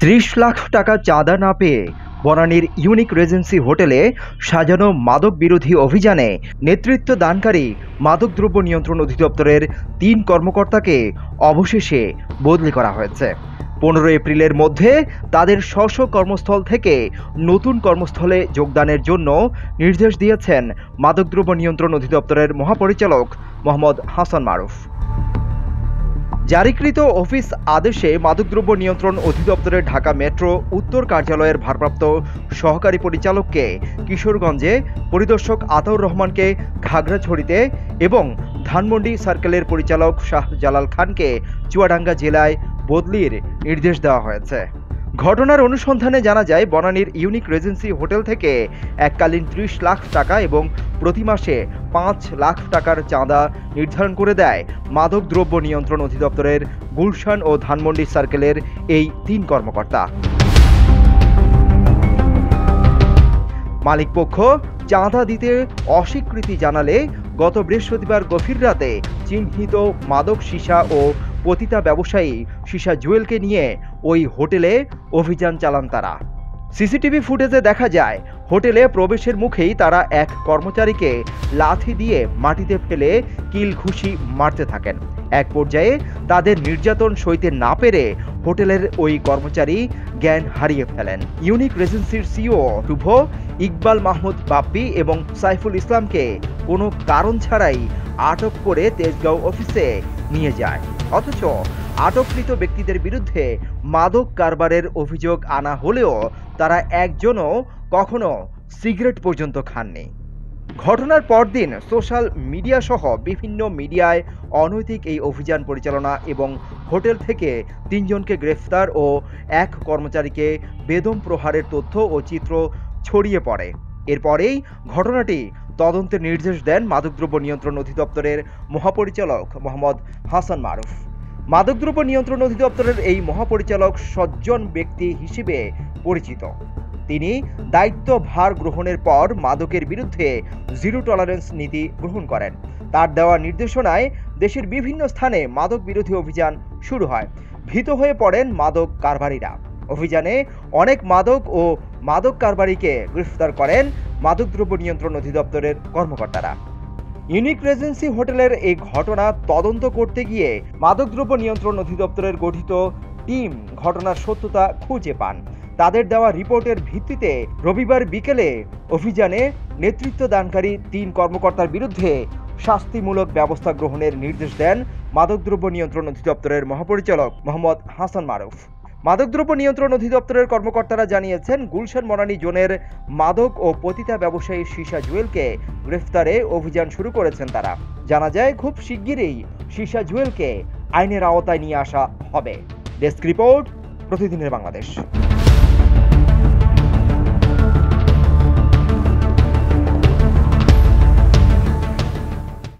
30 লাখ টাকা চাঁদা না পেয়ে বনানীর ইউনিক রেজেন্সি হোটেলে সাজানো মাদক বিরোধী অভিযানে নেতৃত্ব দানকারী মাদকদ্রব্য নিয়ন্ত্রণ অধিদপ্তরের 3 কর্মকর্তাকে অবশেষে বদলি করা হয়েছে। 15 এপ্রিলের মধ্যে তাদের স্ব কর্মস্থল থেকে নতুন কর্মস্থলে যোগদানের জন্য নির্দেশ দিয়েছেন মাদকদ্রব্য নিয়ন্ত্রণ অধিদপ্তরের মহাপরিচালক মোহাম্মদ হাসান মারুফ। জারিকৃত অফিস আদেশে মাদকদ্রব্য নিয়ন্ত্রণ অধিদপ্তরের ঢাকা মেট্রো উত্তর কার্যালয়ের ভারপ্রাপ্ত সহকারী পরিচালককে কিশোরগঞ্জে, পরিদর্শক আতাউর রহমানকে খাগড়াছড়িতে এবং ধানমন্ডি সার্কেলের পরিচালক শাহজালাল খানকে চুয়াডাঙ্গা জেলায় বদলির নির্দেশ দেওয়া হয়েছে। ঘটনার অনুসন্ধানে জানা যায়, বনানীর ইউনিক রেজেন্সি হোটেল থেকে এককালীন 30 লাখ টাকা এবং প্রতি মাসে 5 লাখ টাকার চাঁদা নির্ধারণ করে দেয় মাদকদ্রব্য নিয়ন্ত্রণ অধিদপ্তরের গুলশান ও ধানমন্ডি সার্কেলের এই 3 কর্মকর্তা। মালিকপক্ষ চাঁদা দিতে অস্বীকৃতি জানালে গত বৃহস্পতিবার গভীর রাতে চিহ্নিত মাদক সীসা ও পতিতা ব্যবসায়ী সীসা জুয়েলকে নিয়ে ওই হোটেলে অভিযান চালান তারা। সিসিটিভি ফুটেজে দেখা যায়, হোটেলে প্রবেশের মুখেই তারা এক কর্মচারীকে লাথি দিয়ে মাটিতে ফেলে কিল ঘুষি মারতে থাকেন। এক পর্যায়ে তাদের নির্যাতন সইতে না পেরে হোটেলের ওই কর্মচারী জ্ঞান হারিয়ে ফেলেন। ইউনিক রেজেন্সির সিও শুভ, ইকবাল মাহমুদ বাপ্পি এবং সাইফুল ইসলামকে কোনো কারণ ছাড়াই আটক করে তেজগাঁও অফিসে নিয়ে যায়। অথচ আটককৃত ব্যক্তিদের বিরুদ্ধে মাদক কারবারের অভিযোগ আনা হলেও তারা একজনও কখনো সিগারেট পর্যন্ত খাননি। ঘটনার পরদিন সোশ্যাল মিডিয়া সহ বিভিন্ন মিডিয়ায় অনৈতিক এই অভিযান পরিচালনা এবং হোটেল থেকে 3 জনকে গ্রেফতার ও এক কর্মচারীকে বেদম প্রহারের তথ্য ও চিত্র ছড়িয়ে পড়ে। এরপরেই ঘটনাটি তদন্তের নির্দেশ দেন মাদকদ্রব্য নিয়ন্ত্রণ অধিদপ্তরের মহাপরিচালক মোহাম্মদ হাসান মারুফ। মাদকদ্রব্য নিয়ন্ত্রণ অধিদপ্তরের এই মহাপরিচালক সজ্জন ব্যক্তি হিসেবে পরিচিত। তিনি দায়িত্বভার গ্রহণের পর মাদকের বিরুদ্ধে জিরো টলারেন্স নীতি গ্রহণ করেন। তার দেওয়া নির্দেশনায় দেশের বিভিন্ন স্থানে মাদক বিরোধী অভিযান শুরু হয়। ভীত হয়ে পড়েন মাদক কারবারিরা। অভিযানে অনেক মাদক ও মাদক কারবারিকে গ্রেফতার করেন মাদকদ্রব্য নিয়ন্ত্রণ অধিদপ্তরের কর্মকর্তারা। ইউনিক রেজেন্সি হোটেলের এই ঘটনা তদন্ত করতে গিয়ে মাদকদ্রব্য নিয়ন্ত্রণ অধিদপ্তরের গঠিত টিম ঘটনার সত্যতা খুঁজে পান। তাদের দেওয়া রিপোর্টের ভিত্তিতে রবিবার বিকেলে অভিযানে নেতৃত্ব দানকারী 3 কর্মকর্তার বিরুদ্ধে শাস্তিমূলক ব্যবস্থা গ্রহণের নির্দেশ দেন মাদকদ্রব্য নিয়ন্ত্রণ অধিদপ্তরের মহাপরিচালক মোহাম্মদ হাসান মারুফ। মাদকদ্রব্য নিয়ন্ত্রণ অধিদপ্তরের কর্মকর্তারা জানিয়েছেন, গুলশান বনানী জোনের মাদক ও পতিতা ব্যবসায়ী সীসা জুয়েলকে গ্রেফতারে অভিযান শুরু করেছেন তারা। জানা যায়, খুব শিগগিরই সীসা জুয়েলকে আইনের আওতায় নিয়ে আসা হবে। ডেস্ক রিপোর্ট, প্রতিদিনের বাংলাদেশ।